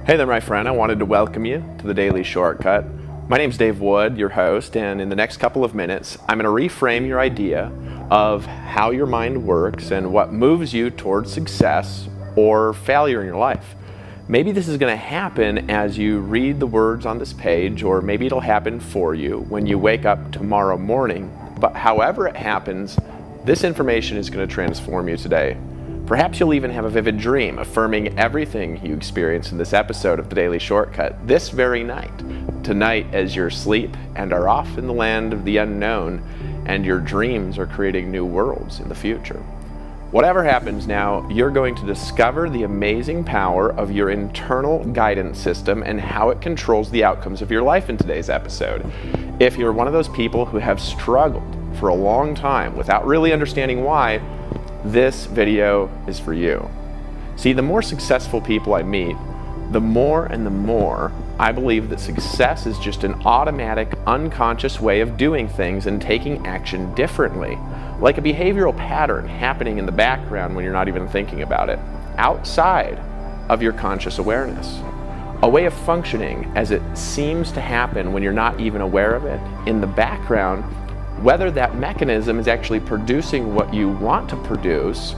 Hey there, my friend. I wanted to welcome you to the Daily Shortcut. My name's Dave Wood, your host, and in the next couple of minutes, I'm going to reframe your idea of how your mind works and what moves you towards success or failure in your life. Maybe this is going to happen as you read the words on this page, or maybe it'll happen for you when you wake up tomorrow morning. But however it happens, this information is going to transform you today. Perhaps you'll even have a vivid dream affirming everything you experience in this episode of the Daily Shortcut this very night. Tonight, as you're asleep and are off in the land of the unknown, and your dreams are creating new worlds in the future. Whatever happens now, you're going to discover the amazing power of your internal guidance system and how it controls the outcomes of your life in today's episode. If you're one of those people who have struggled for a long time without really understanding why, this video is for you. See, the more successful people I meet, the more and the more I believe that success is just an automatic, unconscious way of doing things and taking action differently, like a behavioral pattern happening in the background when you're not even thinking about it, outside of your conscious awareness. A way of functioning as it seems to happen when you're not even aware of it in the background, whether that mechanism is actually producing what you want to produce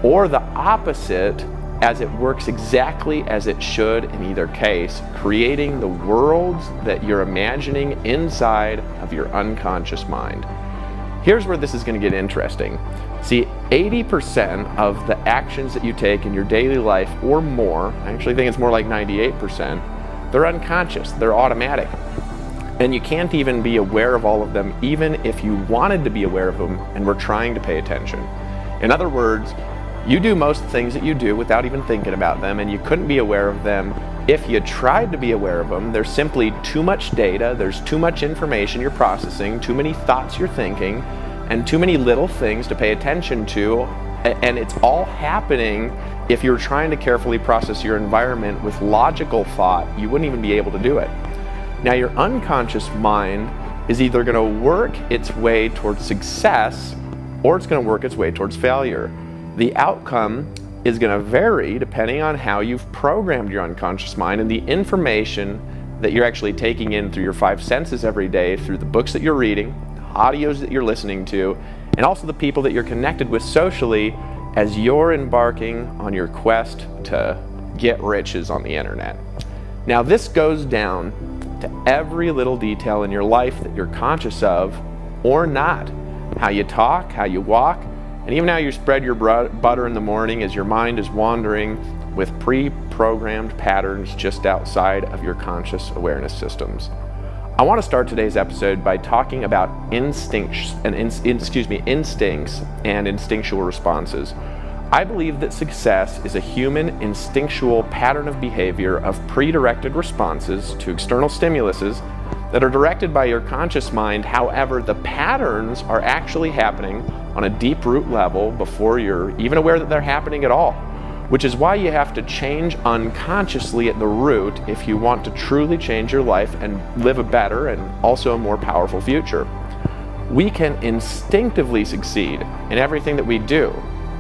or the opposite, as it works exactly as it should in either case, creating the worlds that you're imagining inside of your unconscious mind. Here's where this is going to get interesting. See, 80% of the actions that you take in your daily life or more, I actually think it's more like 98%, they're unconscious, they're automatic. And you can't even be aware of all of them, even if you wanted to be aware of them and were trying to pay attention. In other words, you do most things that you do without even thinking about them, and you couldn't be aware of them if you tried to be aware of them. There's simply too much data, there's too much information you're processing, too many thoughts you're thinking, and too many little things to pay attention to, and it's all happening. If you're trying to carefully process your environment with logical thought, you wouldn't even be able to do it. Now, your unconscious mind is either going to work its way towards success or it's going to work its way towards failure. The outcome is going to vary depending on how you've programmed your unconscious mind and the information that you're actually taking in through your five senses every day, through the books that you're reading, the audios that you're listening to, and also the people that you're connected with socially as you're embarking on your quest to get riches on the internet. Now, this goes down to every little detail in your life that you're conscious of or not. How you talk, how you walk, and even how you spread your butter in the morning as your mind is wandering with pre-programmed patterns just outside of your conscious awareness systems. I want to start today's episode by talking about instincts and instinctual responses. I believe that success is a human instinctual pattern of behavior of pre-directed responses to external stimuluses that are directed by your conscious mind. However, the patterns are actually happening on a deep root level before you're even aware that they're happening at all, which is why you have to change unconsciously at the root if you want to truly change your life and live a better and also a more powerful future. We can instinctively succeed in everything that we do,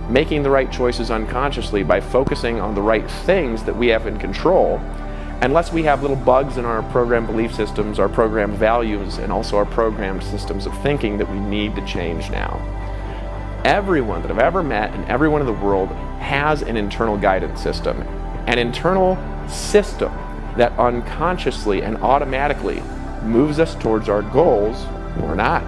making the right choices unconsciously by focusing on the right things that we have in control, unless we have little bugs in our programmed belief systems, our programmed values, and also our programmed systems of thinking that we need to change now. Everyone that I've ever met and everyone in the world has an internal guidance system, an internal system that unconsciously and automatically moves us towards our goals or not.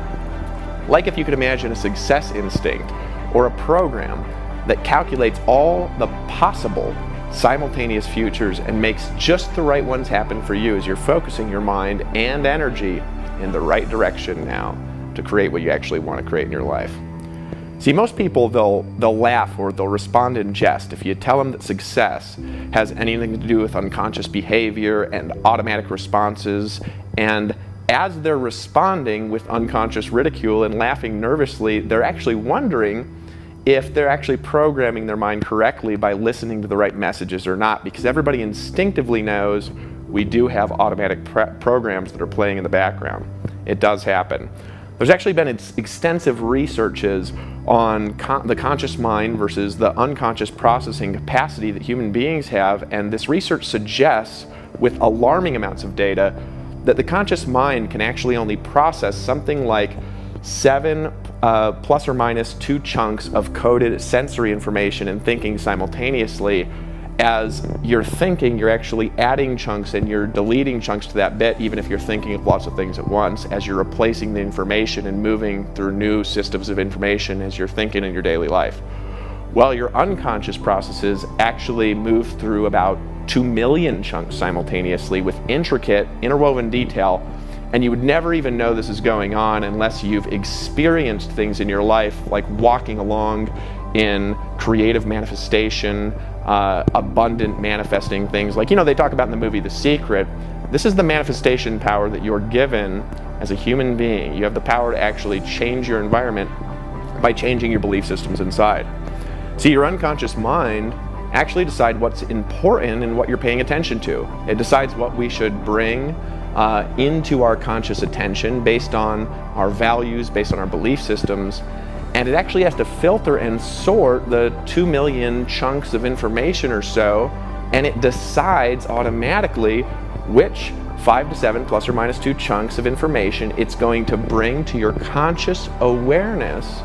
Like if you could imagine a success instinct or a program that calculates all the possible simultaneous futures and makes just the right ones happen for you as you're focusing your mind and energy in the right direction now to create what you actually want to create in your life. See, most people, they'll laugh or they'll respond in jest if you tell them that success has anything to do with unconscious behavior and automatic responses, and as they're responding with unconscious ridicule and laughing nervously, they're actually wondering if they're actually programming their mind correctly by listening to the right messages or not, because everybody instinctively knows we do have automatic programs that are playing in the background. It does happen. There's actually been extensive researches on the conscious mind versus the unconscious processing capacity that human beings have, and this research suggests, with alarming amounts of data, that the conscious mind can actually only process something like 7 plus or minus 2 chunks of coded sensory information and thinking simultaneously. As you're thinking, you're actually adding chunks and you're deleting chunks to that bit, even if you're thinking of lots of things at once, as you're replacing the information and moving through new systems of information as you're thinking in your daily life. Well, your unconscious processes actually move through about 2 million chunks simultaneously with intricate, interwoven detail, and you would never even know this is going on unless you've experienced things in your life, like walking along in creative manifestation, abundant manifesting things. Like, they talk about in the movie The Secret. This is the manifestation power that you're given as a human being. You have the power to actually change your environment by changing your belief systems inside. See, your unconscious mind actually decides what's important and what you're paying attention to. It decides what we should bring into our conscious attention based on our values, based on our belief systems. And it actually has to filter and sort the 2 million chunks of information or so, and it decides automatically which 5 to 7 plus or minus 2 chunks of information it's going to bring to your conscious awareness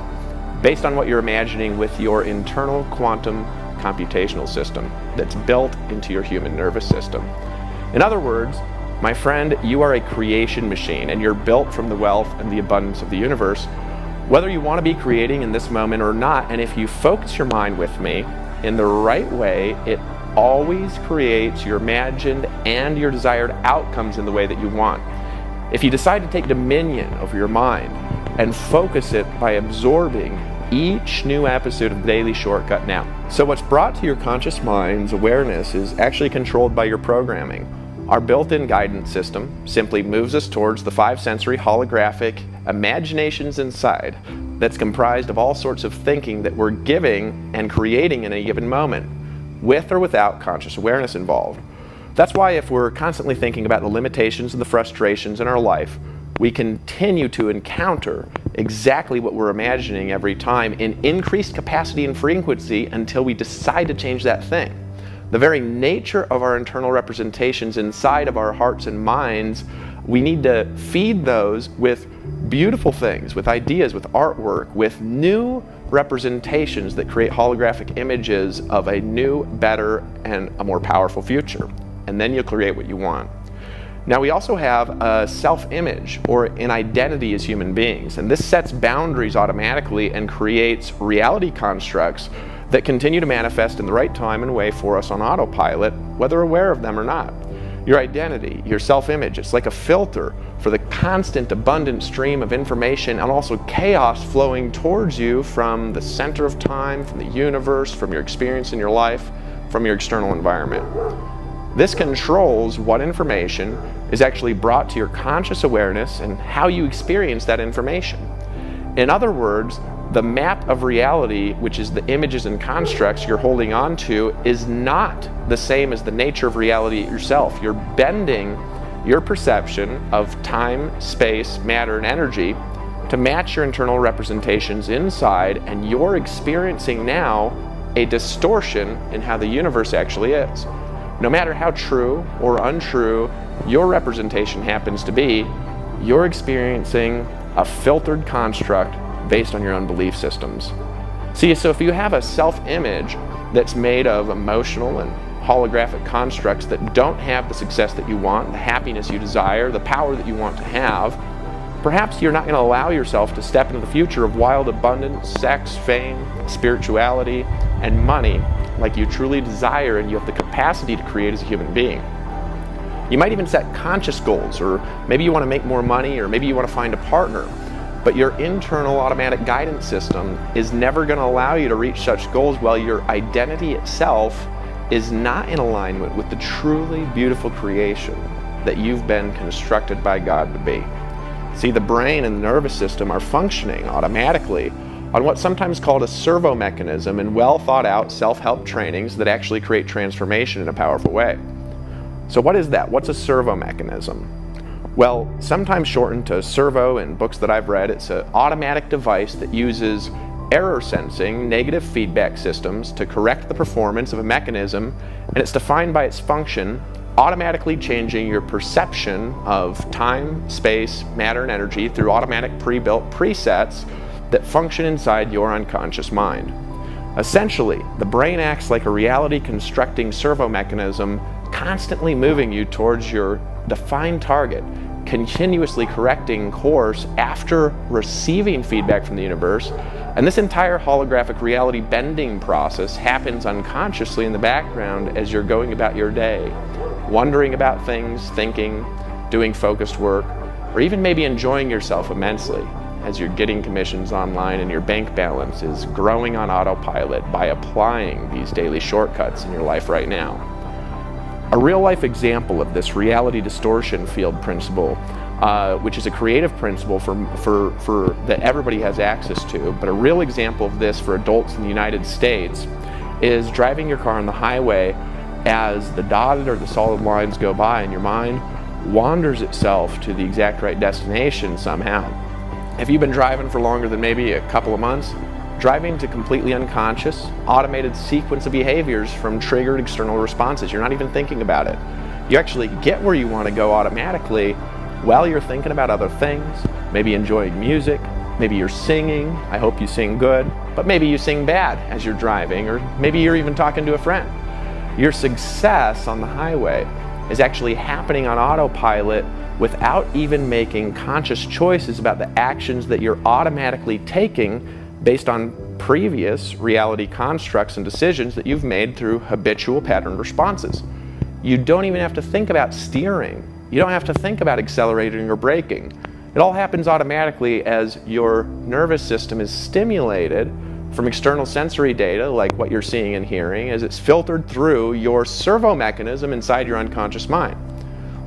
based on what you're imagining with your internal quantum computational system that's built into your human nervous system. In other words, my friend, you are a creation machine, and you're built from the wealth and the abundance of the universe. Whether you want to be creating in this moment or not, and if you focus your mind with me in the right way, it always creates your imagined and your desired outcomes in the way that you want. If you decide to take dominion over your mind and focus it by absorbing each new episode of Daily Shortcut now. So what's brought to your conscious mind's awareness is actually controlled by your programming. Our built-in guidance system simply moves us towards the 5 sensory holographic imaginations inside that's comprised of all sorts of thinking that we're giving and creating in a given moment, with or without conscious awareness involved. That's why if we're constantly thinking about the limitations and the frustrations in our life, we continue to encounter exactly what we're imagining every time in increased capacity and frequency until we decide to change that thing. The very nature of our internal representations inside of our hearts and minds, we need to feed those with beautiful things, with ideas, with artwork, with new representations that create holographic images of a new, better, and a more powerful future. And then you'll create what you want. Now, we also have a self-image, or an identity as human beings, and this sets boundaries automatically and creates reality constructs that continue to manifest in the right time and way for us on autopilot, whether aware of them or not. Your identity, your self-image, it's like a filter for the constant abundant stream of information and also chaos flowing towards you from the center of time, from the universe, from your experience in your life, from your external environment. This controls what information is actually brought to your conscious awareness and how you experience that information. In other words, the map of reality, which is the images and constructs you're holding on to, is not the same as the nature of reality yourself. You're bending your perception of time, space, matter, and energy to match your internal representations inside, and you're experiencing now a distortion in how the universe actually is. No matter how true or untrue your representation happens to be, you're experiencing a filtered construct based on your own belief systems. See, so if you have a self-image that's made of emotional and holographic constructs that don't have the success that you want, the happiness you desire, the power that you want to have, perhaps you're not going to allow yourself to step into the future of wild abundance, sex, fame, spirituality, and money like you truly desire and you have the capacity to create as a human being. You might even set conscious goals, or maybe you want to make more money, or maybe you want to find a partner. But your internal automatic guidance system is never going to allow you to reach such goals while your identity itself is not in alignment with the truly beautiful creation that you've been constructed by God to be. See, the brain and the nervous system are functioning automatically on what's sometimes called a servo mechanism in well thought out self-help trainings that actually create transformation in a powerful way. So what is that? What's a servo mechanism? Well, sometimes shortened to servo in books that I've read, it's an automatic device that uses error sensing negative feedback systems to correct the performance of a mechanism, and it's defined by its function, automatically changing your perception of time, space, matter, and energy through automatic pre-built presets that function inside your unconscious mind. Essentially, the brain acts like a reality constructing servo mechanism, constantly moving you towards your defined target, continuously correcting course after receiving feedback from the universe. And this entire holographic reality bending process happens unconsciously in the background as you're going about your day, wondering about things, thinking, doing focused work, or even maybe enjoying yourself immensely as you're getting commissions online and your bank balance is growing on autopilot by applying these daily shortcuts in your life right now. A real-life example of this reality distortion field principle, which is a creative principle that everybody has access to, but a real example of this for adults in the United States is driving your car on the highway as the dotted or the solid lines go by and your mind wanders itself to the exact right destination somehow. If you've been driving for longer than maybe a couple of months, driving to completely unconscious, automated sequence of behaviors from triggered external responses. You're not even thinking about it. You actually get where you want to go automatically while you're thinking about other things, maybe enjoying music, maybe you're singing, I hope you sing good, but maybe you sing bad as you're driving, or maybe you're even talking to a friend. Your success on the highway is actually happening on autopilot without even making conscious choices about the actions that you're automatically taking based on previous reality constructs and decisions that you've made through habitual pattern responses. You don't even have to think about steering. You don't have to think about accelerating or braking. It all happens automatically as your nervous system is stimulated from external sensory data, like what you're seeing and hearing, as it's filtered through your servo mechanism inside your unconscious mind.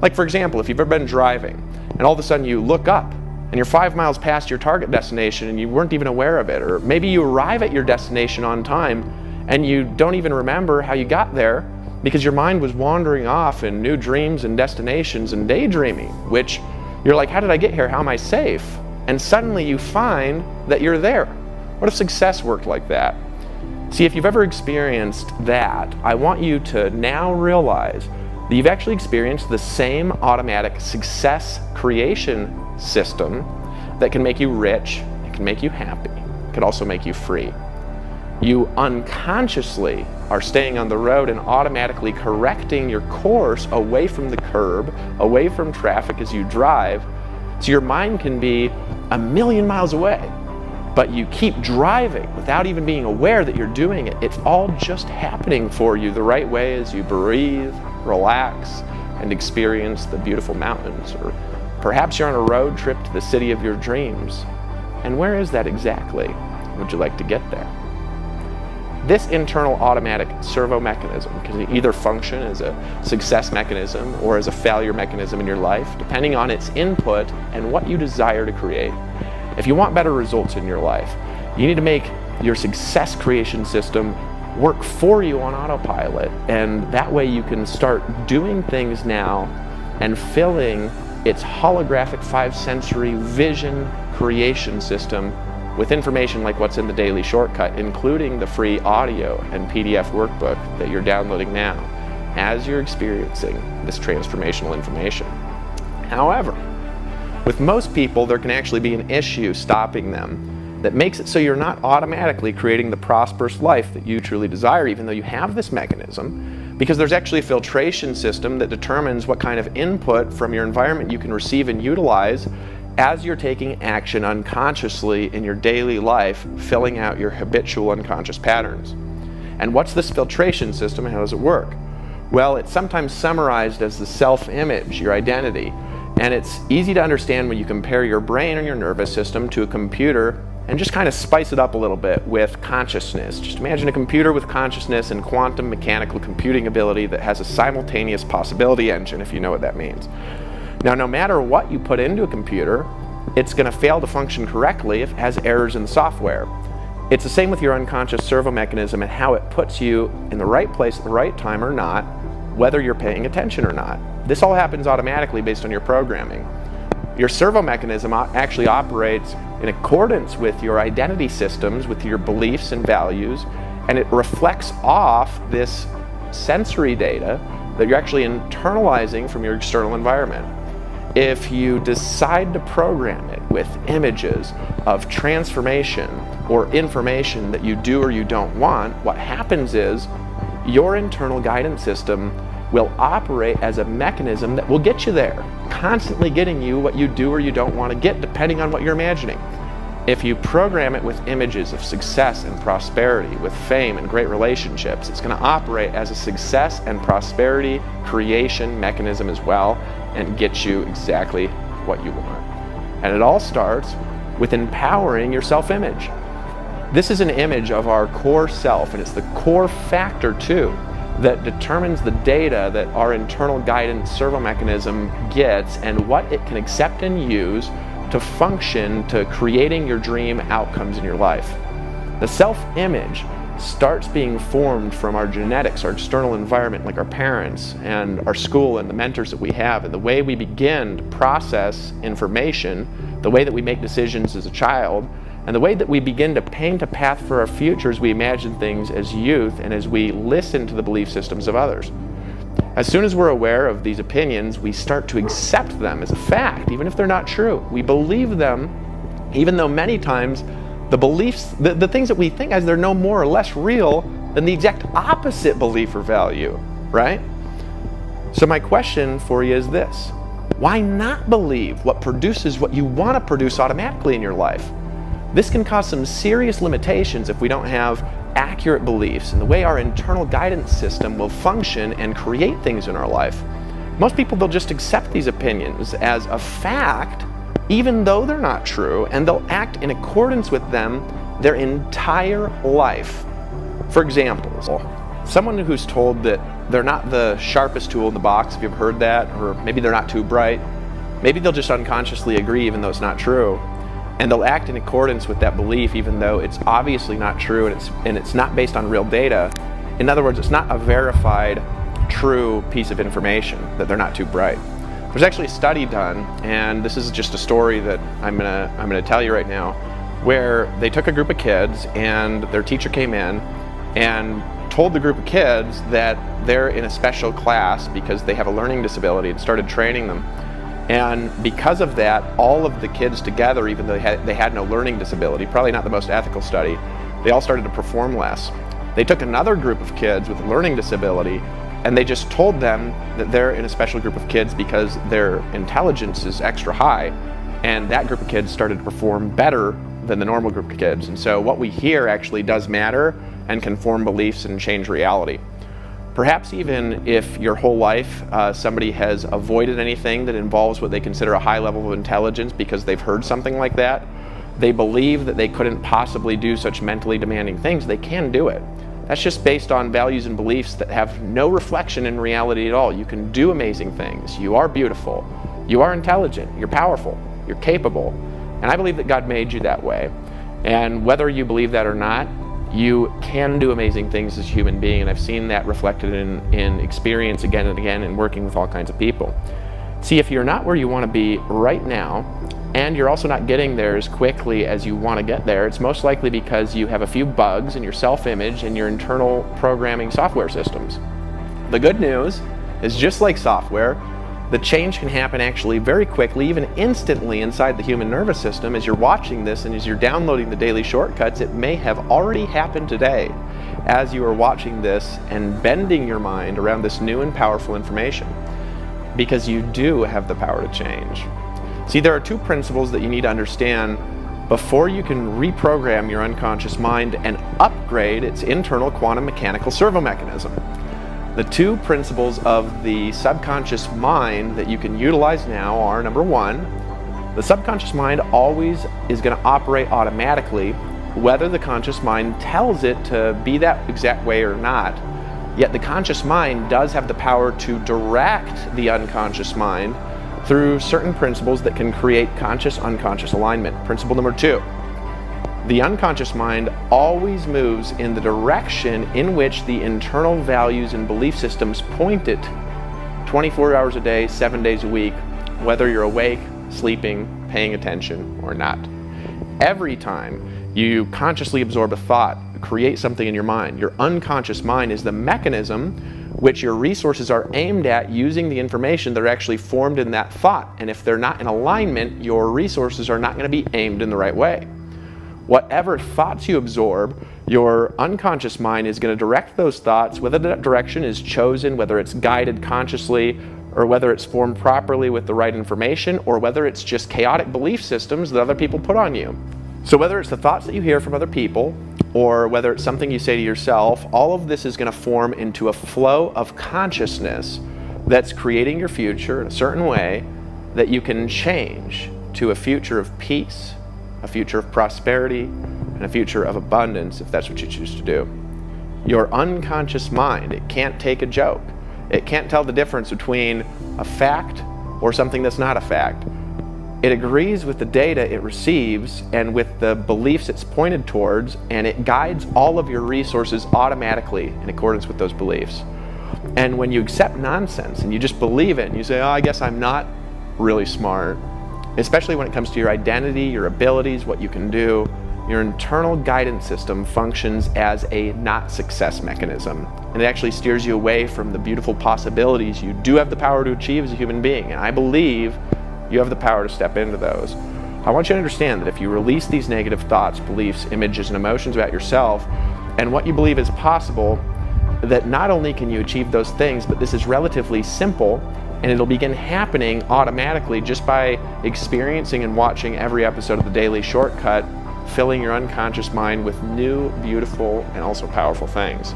Like, for example, if you've ever been driving and all of a sudden you look up and you're 5 miles past your target destination and you weren't even aware of it, or maybe you arrive at your destination on time and you don't even remember how you got there because your mind was wandering off in new dreams and destinations and daydreaming, which you're like, how did I get here? How am I safe? And suddenly you find that you're there. What if success worked like that? See, if you've ever experienced that, I want you to now realize that you've actually experienced the same automatic success creation system that can make you rich, it can make you happy, it can also make you free. You unconsciously are staying on the road and automatically correcting your course away from the curb, away from traffic as you drive, so your mind can be a million miles away, but you keep driving without even being aware that you're doing it. It's all just happening for you the right way as you breathe, relax, and experience the beautiful mountains. Or perhaps you're on a road trip to the city of your dreams. And where is that exactly? Would you like to get there? This internal automatic servo mechanism can either function as a success mechanism or as a failure mechanism in your life, depending on its input and what you desire to create. If you want better results in your life, you need to make your success creation system work for you on autopilot, and that way you can start doing things now and filling its holographic 5-sensory vision creation system with information like what's in the Daily Shortcut, including the free audio and PDF workbook that you're downloading now as you're experiencing this transformational information. However, with most people, there can actually be an issue stopping them that makes it so you're not automatically creating the prosperous life that you truly desire, even though you have this mechanism, because there's actually a filtration system that determines what kind of input from your environment you can receive and utilize as you're taking action unconsciously in your daily life, filling out your habitual unconscious patterns. And what's this filtration system and how does it work? Well, it's sometimes summarized as the self-image, your identity. And it's easy to understand when you compare your brain or your nervous system to a computer and just kind of spice it up a little bit with consciousness. Just imagine a computer with consciousness and quantum mechanical computing ability that has a simultaneous possibility engine, if you know what that means. Now, no matter what you put into a computer, it's going to fail to function correctly if it has errors in the software. It's the same with your unconscious servo mechanism and how it puts you in the right place at the right time or not, whether you're paying attention or not. This all happens automatically based on your programming. Your servo mechanism actually operates in accordance with your identity systems, with your beliefs and values, and it reflects off this sensory data that you're actually internalizing from your external environment. If you decide to program it with images of transformation or information that you do or you don't want, what happens is your internal guidance system will operate as a mechanism that will get you there, constantly getting you what you do or you don't want to get, depending on what you're imagining. If you program it with images of success and prosperity, with fame and great relationships, it's going to operate as a success and prosperity creation mechanism as well, and get you exactly what you want. And it all starts with empowering your self-image. This is an image of our core self, and it's the core factor too that determines the data that our internal guidance servo mechanism gets and what it can accept and use to function to creating your dream outcomes in your life. The self-image starts being formed from our genetics, our external environment, like our parents and our school and the mentors that we have, and the way we begin to process information, the way that we make decisions as a child, and the way that we begin to paint a path for our future as we imagine things as youth and as we listen to the belief systems of others. As soon as we're aware of these opinions, we start to accept them as a fact, even if they're not true. We believe them, even though many times the beliefs, the things that we think as they're no more or less real than the exact opposite belief or value, right? So my question for you is this: why not believe what produces what you want to produce automatically in your life? This can cause some serious limitations if we don't have accurate beliefs in the way our internal guidance system will function and create things in our life. Most people, they'll just accept these opinions as a fact, even though they're not true, and they'll act in accordance with them their entire life. For example, someone who's told that they're not the sharpest tool in the box, if you've heard that, or maybe they're not too bright, maybe they'll just unconsciously agree even though it's not true. And they'll act in accordance with that belief even though it's obviously not true and it's not based on real data. In other words, it's not a verified, true piece of information that they're not too bright. There's actually a study done, and this is just a story that I'm gonna tell you right now, where they took a group of kids and their teacher came in and told the group of kids that they're in a special class because they have a learning disability, and started training them. And because of that, all of the kids together, even though they had no learning disability, probably not the most ethical study, they all started to perform less. They took another group of kids with a learning disability and they just told them that they're in a special group of kids because their intelligence is extra high, and that group of kids started to perform better than the normal group of kids. And so what we hear actually does matter and can form beliefs and change reality. Perhaps even if your whole life somebody has avoided anything that involves what they consider a high level of intelligence because they've heard something like that, they believe that they couldn't possibly do such mentally demanding things, they can do it. That's just based on values and beliefs that have no reflection in reality at all. You can do amazing things. You are beautiful. You are intelligent. You're powerful. You're capable. And I believe that God made you that way. And whether you believe that or not, you can do amazing things as a human being, and I've seen that reflected in experience again and again in working with all kinds of people. See, if you're not where you want to be right now, and you're also not getting there as quickly as you want to get there, it's most likely because you have a few bugs in your self-image and your internal programming software systems. The good news is, just like software, the change can happen actually very quickly, even instantly, inside the human nervous system. As you're watching this and as you're downloading the daily shortcuts, it may have already happened today as you are watching this and bending your mind around this new and powerful information, because you do have the power to change. See, there are two principles that you need to understand before you can reprogram your unconscious mind and upgrade its internal quantum mechanical servo mechanism. The two principles of the subconscious mind that you can utilize now are, number one, the subconscious mind always is going to operate automatically whether the conscious mind tells it to be that exact way or not. Yet the conscious mind does have the power to direct the unconscious mind through certain principles that can create conscious-unconscious alignment. Principle number two, the unconscious mind always moves in the direction in which the internal values and belief systems point it 24 hours a day, 7 days a week, whether you're awake sleeping, paying attention, or not. Every time you consciously absorb a thought, create something in your mind, your unconscious mind is the mechanism which your resources are aimed at using the information that are actually formed in that thought. And if they're not in alignment, your resources are not going to be aimed in the right way. Whatever thoughts you absorb, your unconscious mind is going to direct those thoughts, whether that direction is chosen, whether it's guided consciously, or whether it's formed properly with the right information, or whether it's just chaotic belief systems that other people put on you. So whether it's the thoughts that you hear from other people, or whether it's something you say to yourself, all of this is going to form into a flow of consciousness that's creating your future in a certain way that you can change to a future of peace, a future of prosperity, and a future of abundance if that's what you choose to do. Your unconscious mind, it can't take a joke. It can't tell the difference between a fact or something that's not a fact. It agrees with the data it receives and with the beliefs it's pointed towards, and it guides all of your resources automatically in accordance with those beliefs. And when you accept nonsense and you just believe it and you say, oh, I guess I'm not really smart, especially when it comes to your identity, your abilities, what you can do, your internal guidance system functions as a not success mechanism. And it actually steers you away from the beautiful possibilities you do have the power to achieve as a human being. And I believe you have the power to step into those. I want you to understand that if you release these negative thoughts, beliefs, images, and emotions about yourself and what you believe is possible, that not only can you achieve those things, but this is relatively simple and it'll begin happening automatically just by experiencing and watching every episode of The Daily Shortcut, filling your unconscious mind with new, beautiful, and also powerful things.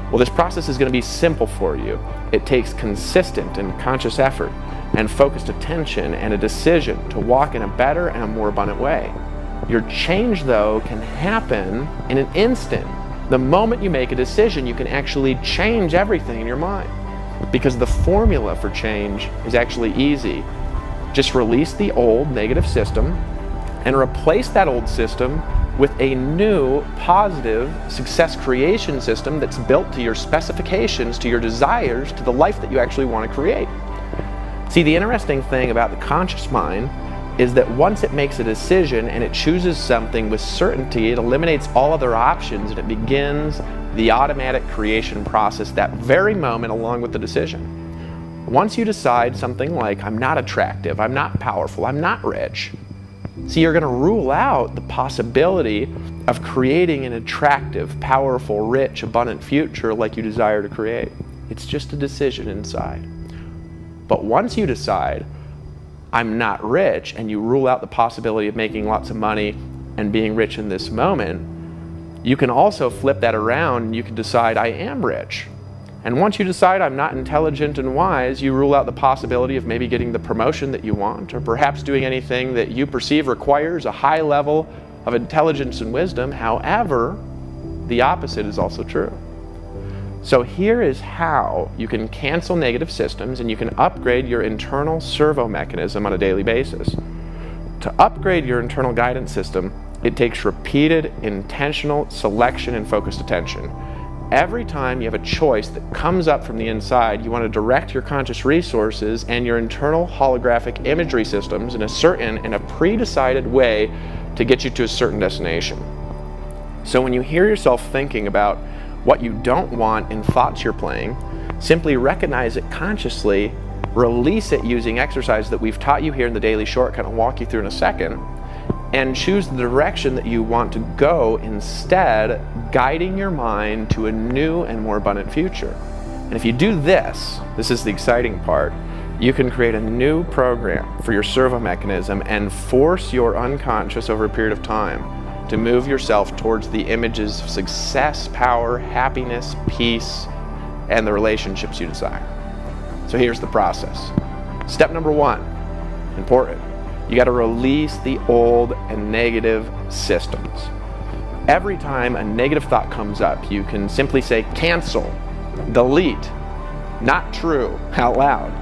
Well, this process is going to be simple for you. It takes consistent and conscious effort and focused attention and a decision to walk in a better and a more abundant way. Your change, though, can happen in an instant. The moment you make a decision, you can actually change everything in your mind, because the formula for change is actually easy. Just release the old negative system and replace that old system with a new, positive success creation system that's built to your specifications, to your desires, to the life that you actually want to create. See, the interesting thing about the conscious mind is that once it makes a decision and it chooses something with certainty, it eliminates all other options and it begins the automatic creation process that very moment along with the decision. Once you decide something like, I'm not attractive, I'm not powerful, I'm not rich, see, you're going to rule out the possibility of creating an attractive, powerful, rich, abundant future like you desire to create. It's just a decision inside. But once you decide, I'm not rich, and you rule out the possibility of making lots of money and being rich in this moment, you can also flip that around and you can decide, I am rich. And once you decide I'm not intelligent and wise, you rule out the possibility of maybe getting the promotion that you want, or perhaps doing anything that you perceive requires a high level of intelligence and wisdom. However, the opposite is also true. So here is how you can cancel negative systems and you can upgrade your internal servo mechanism on a daily basis. To upgrade your internal guidance system, it takes repeated, intentional selection and focused attention. Every time you have a choice that comes up from the inside, you want to direct your conscious resources and your internal holographic imagery systems in a certain and a pre-decided way to get you to a certain destination. So when you hear yourself thinking about what you don't want in thoughts you're playing, simply recognize it consciously, release it using exercise that we've taught you here in the Daily Shortcut and walk you through in a second, and choose the direction that you want to go instead, guiding your mind to a new and more abundant future. And if you do this is the exciting part, you can create a new program for your servo mechanism and force your unconscious over a period of time to move yourself towards the images of success, power, happiness, peace, and the relationships you desire. So here's the process. Step number 1, important. You got to release the old and negative systems. Every time a negative thought comes up, you can simply say cancel, delete, not true, out loud.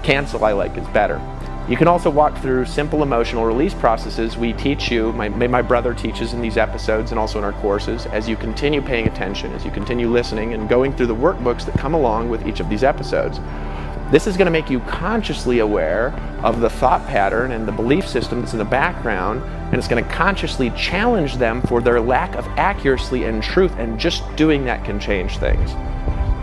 Cancel, I like, is better. You can also walk through simple emotional release processes we teach you, my brother teaches in these episodes and also in our courses, as you continue paying attention, as you continue listening and going through the workbooks that come along with each of these episodes. This is going to make you consciously aware of the thought pattern and the belief system that's in the background, and it's going to consciously challenge them for their lack of accuracy and truth, and just doing that can change things.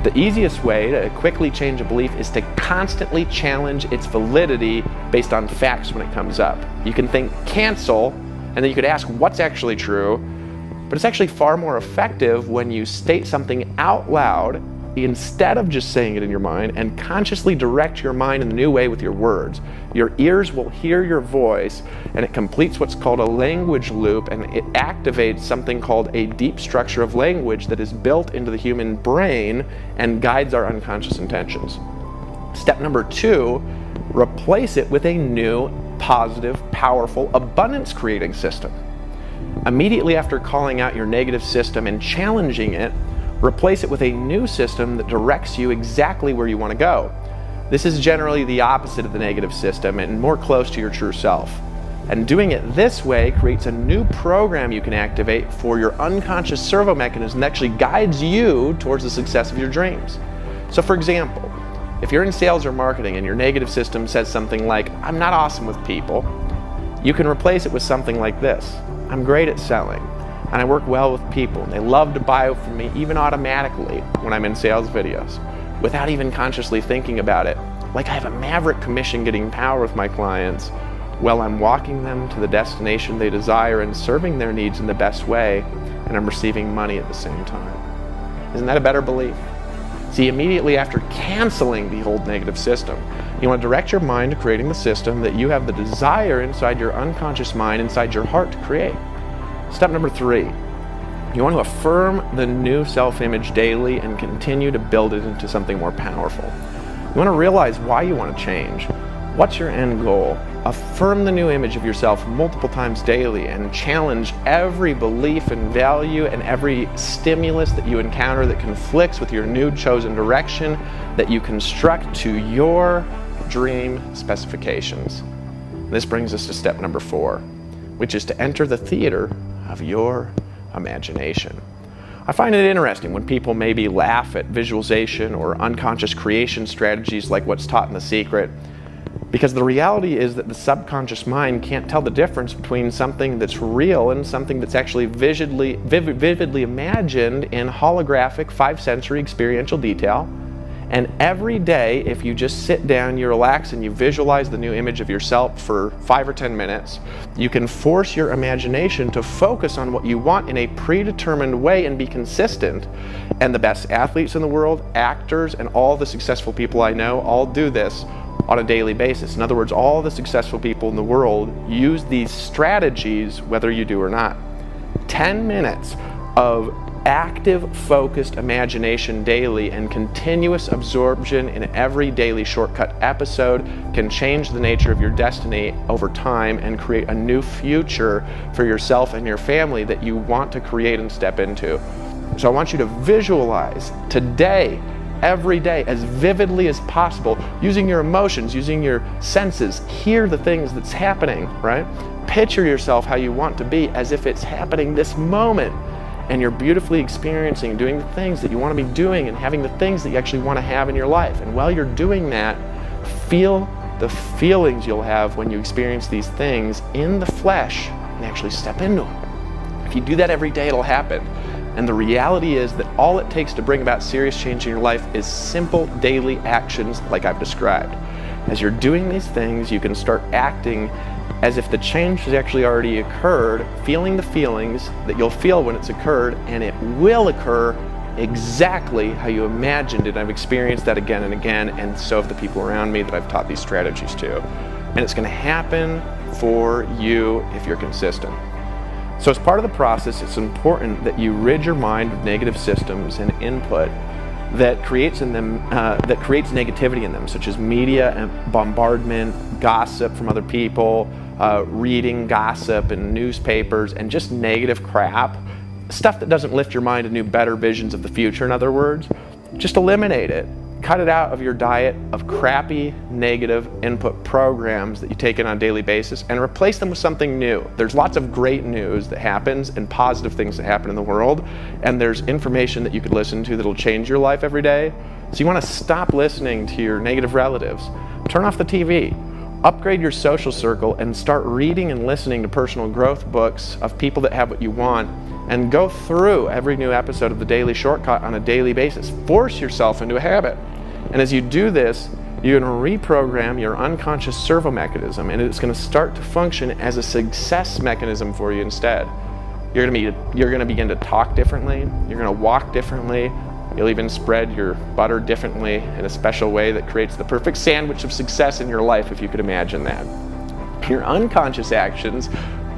The easiest way to quickly change a belief is to constantly challenge its validity based on facts when it comes up. You can think cancel, and then you could ask what's actually true, but it's actually far more effective when you state something out loud instead of just saying it in your mind, and consciously direct your mind in a new way with your words. Your ears will hear your voice, and it completes what's called a language loop, and it activates something called a deep structure of language that is built into the human brain and guides our unconscious intentions. Step number 2, replace it with a new, positive, powerful, abundance-creating system. Immediately after calling out your negative system and challenging it, replace it with a new system that directs you exactly where you want to go. This is generally the opposite of the negative system and more close to your true self. And doing it this way creates a new program you can activate for your unconscious servo mechanism that actually guides you towards the success of your dreams. So for example, if you're in sales or marketing and your negative system says something like, "I'm not awesome with people," you can replace it with something like this: "I'm great at selling, and I work well with people, and they love to buy from me even automatically when I'm in sales videos, without even consciously thinking about it. Like I have a maverick commission getting power with my clients while I'm walking them to the destination they desire and serving their needs in the best way, and I'm receiving money at the same time." Isn't that a better belief? See, immediately after canceling the old negative system, you want to direct your mind to creating the system that you have the desire inside your unconscious mind, inside your heart, to create. Step number 3, you want to affirm the new self-image daily and continue to build it into something more powerful. You want to realize why you want to change. What's your end goal? Affirm the new image of yourself multiple times daily and challenge every belief and value and every stimulus that you encounter that conflicts with your new chosen direction that you construct to your dream specifications. This brings us to step number 4, which is to enter the theater of your imagination. I find it interesting when people maybe laugh at visualization or unconscious creation strategies like what's taught in The Secret, because the reality is that the subconscious mind can't tell the difference between something that's real and something that's actually vividly imagined in holographic 5-sensory experiential detail. And every day, if you just sit down, you relax, and you visualize the new image of yourself for 5 or 10 minutes, you can force your imagination to focus on what you want in a predetermined way and be consistent. And the best athletes in the world, actors, and all the successful people I know all do this on a daily basis. In other words, all the successful people in the world use these strategies whether you do or not. 10 minutes of active, focused imagination daily and continuous absorption in every daily shortcut episode can change the nature of your destiny over time and create a new future for yourself and your family that you want to create and step into. So I want you to visualize today, every day, as vividly as possible, using your emotions, using your senses, hear the things that's happening, right? Picture yourself how you want to be as if it's happening this moment, and you're beautifully experiencing and doing the things that you want to be doing and having the things that you actually want to have in your life. And while you're doing that, feel the feelings you'll have when you experience these things in the flesh and actually step into them. If you do that every day, it'll happen. And the reality is that all it takes to bring about serious change in your life is simple daily actions like I've described. As you're doing these things, you can start acting as if the change has actually already occurred, feeling the feelings that you'll feel when it's occurred, and it will occur exactly how you imagined it. I've experienced that again and again, and so have the people around me that I've taught these strategies to. And it's going to happen for you if you're consistent. So as part of the process, it's important that you rid your mind of negative systems and input that creates negativity in them, such as media and bombardment, gossip from other people, reading gossip and newspapers, and just negative crap, stuff that doesn't lift your mind to new, better visions of the future. In other words, just eliminate it. cut it out of your diet of crappy, negative input programs that you take in on a daily basis and replace them with something new. There's lots of great news that happens and positive things that happen in the world, and there's information that you could listen to that'll change your life every day. So you want to stop listening to your negative relatives. Turn off the TV. Upgrade your social circle and start reading and listening to personal growth books of people that have what you want, and go through every new episode of The Daily Shortcut on a daily basis. Force yourself into a habit. And as you do this, you're going to reprogram your unconscious servo mechanism, and it's going to start to function as a success mechanism for you instead. You're going to begin to talk differently. You're going to walk differently. You'll even spread your butter differently in a special way that creates the perfect sandwich of success in your life, if you could imagine that. Your unconscious actions,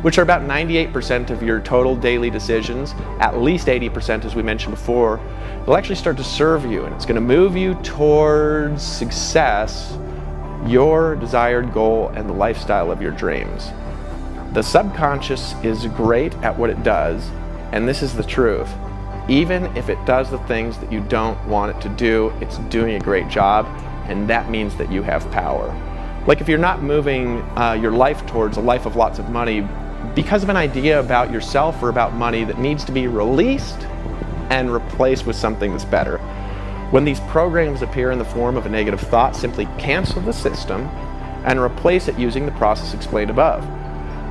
which are about 98% of your total daily decisions, at least 80% as we mentioned before, will actually start to serve you, and it's going to move you towards success, your desired goal, and the lifestyle of your dreams. The subconscious is great at what it does, and this is the truth. Even if it does the things that you don't want it to do, it's doing a great job, and that means that you have power. Like if you're not moving your life towards a life of lots of money because of an idea about yourself or about money that needs to be released and replaced with something that's better. When these programs appear in the form of a negative thought, simply cancel the system and replace it using the process explained above.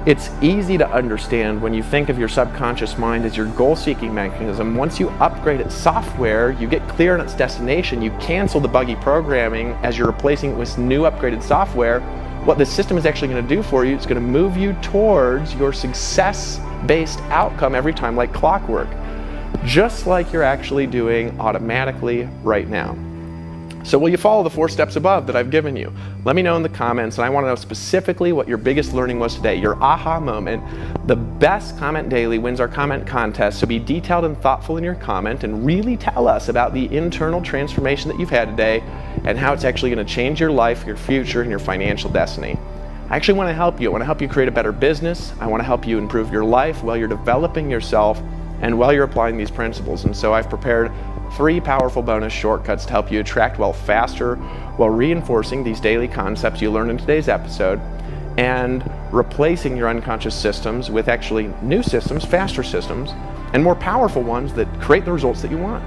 It's easy to understand when you think of your subconscious mind as your goal-seeking mechanism. Once you upgrade its software, you get clear on its destination, you cancel the buggy programming as you're replacing it with new upgraded software. What the system is actually going to do for you, it's going to move you towards your success-based outcome every time, like clockwork, just like you're actually doing automatically right now. So will you follow the 4 steps above that I've given you? Let me know in the comments, and I want to know specifically what your biggest learning was today, your aha moment. The best comment daily wins our comment contest, so be detailed and thoughtful in your comment and really tell us about the internal transformation that you've had today and how it's actually going to change your life, your future, and your financial destiny. I actually want to help you. I want to help you create a better business. I want to help you improve your life while you're developing yourself and while you're applying these principles. And so I've prepared 3 powerful bonus shortcuts to help you attract wealth faster while reinforcing these daily concepts you learned in today's episode and replacing your unconscious systems with actually new systems, faster systems, and more powerful ones that create the results that you want.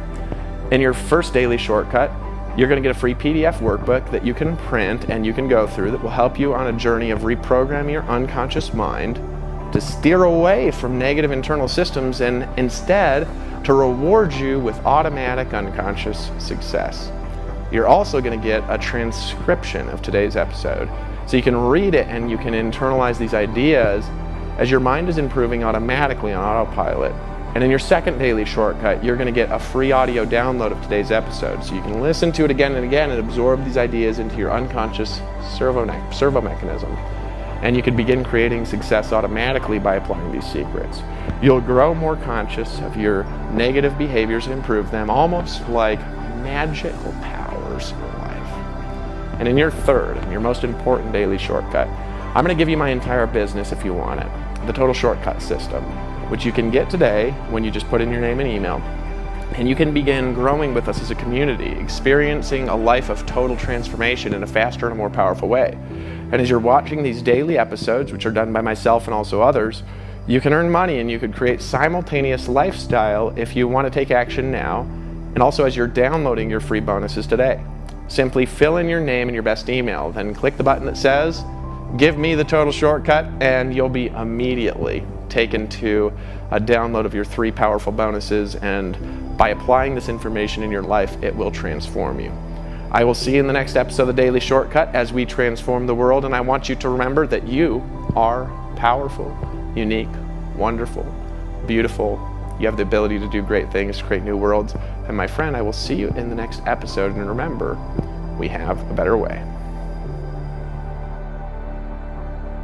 In your first daily shortcut, you're going to get a free PDF workbook that you can print and you can go through that will help you on a journey of reprogramming your unconscious mind to steer away from negative internal systems and instead to reward you with automatic unconscious success. You're also going to get a transcription of today's episode, so you can read it and you can internalize these ideas as your mind is improving automatically on autopilot. And in your second daily shortcut, you're going to get a free audio download of today's episode, so you can listen to it again and again and absorb these ideas into your unconscious servo mechanism. And you can begin creating success automatically by applying these secrets. You'll grow more conscious of your negative behaviors and improve them, almost like magical powers in your life. And in your third and your most important daily shortcut, I'm going to give you my entire business if you want it, the Total Shortcut System, which you can get today when you just put in your name and email. And you can begin growing with us as a community, experiencing a life of total transformation in a faster and a more powerful way. And as you're watching these daily episodes, which are done by myself and also others, you can earn money and you could create simultaneous lifestyle if you want to take action now, and also as you're downloading your free bonuses today. Simply fill in your name and your best email, then click the button that says, "Give me the Total Shortcut," and you'll be immediately taken to a download of your 3 powerful bonuses, and by applying this information in your life, it will transform you. I will see you in the next episode of The Daily Shortcut as we transform the world, and I want you to remember that you are powerful, unique, wonderful, beautiful. You have the ability to do great things, to create new worlds. And my friend, I will see you in the next episode, and remember, we have a better way.